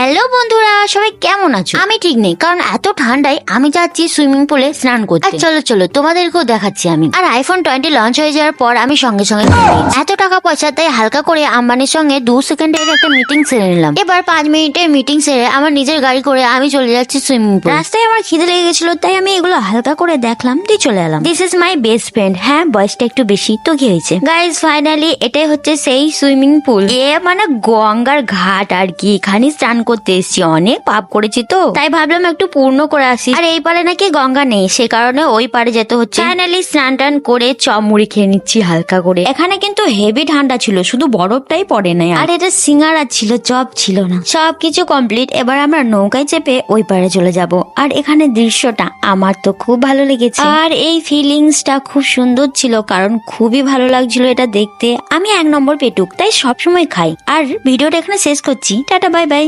Hello বন্ধুরা, সবাই কেমন আছো? আমি ঠিক নেই, কারণ এত ঠান্ডায় আমি যাচ্ছি সুইমিং পুলে স্নান করতে। আর চলো চলো তোমাদেরকেও দেখাচ্ছি আমি। আর আইফোন 20 লঞ্চ হয়ে যাওয়ার পর আমি সঙ্গে সঙ্গে কিনে নিয়েছি। এত টাকা পয়সা, তাই হালকা করে আম্বানির সঙ্গে 2 সেকেন্ডের একটা মিটিং সেরে নিলাম। এবার 5 মিনিটের মিটিং সেরে আমার নিজের গাড়ি করে আমি চলে যাচ্ছি সুইমিং পুল। রাস্তায় আমার খিদে লেগে গেছিল, তাই আমি এগুলো হালকা করে দেখলাম, দিয়ে চলে এলাম। This is my best friend. হ্যাঁ, বয়সটা একটু বেশি, তো কি হয়েছে গাইজ, ফাইনালি এটাই হচ্ছে সেই সুইমিং পুল। মানে গঙ্গার ঘাট আর কি। এখানে স্নান করতে এসেছি, অনেক পাপ করেছি তো, তাই ভাবলাম একটু পূর্ণ করে আসি। আর এই পারে নাকি গঙ্গা নেই, সে কারণে ওই পারে যেতে হচ্ছে। ফাইনালি স্নান টান করে চপ মুড়ি খেয়ে নিচ্ছি হালকা করে। এখানে কিন্তু হেভি ঠান্ডা ছিল, শুধু বরফটাই পড়ে নাই। আর এটা সিঙ্গারা ছিল, চপ ছিল না। সবকিছু কমপ্লিট। এবার আমরা নৌকায় চেপে ওই পারে চলে যাব। আর এখানে দৃশ্যটা আমার তো খুব ভালো লেগেছে, আর এই ফিলিংসটা খুব সুন্দর ছিল, কারণ খুবই ভালো লাগছিল এটা দেখতে। আমি 1 নম্বর পেটুক, তাই সবসময় খাই। আর ভিডিওটা এখানে শেষ করছি। Tata, bye bye.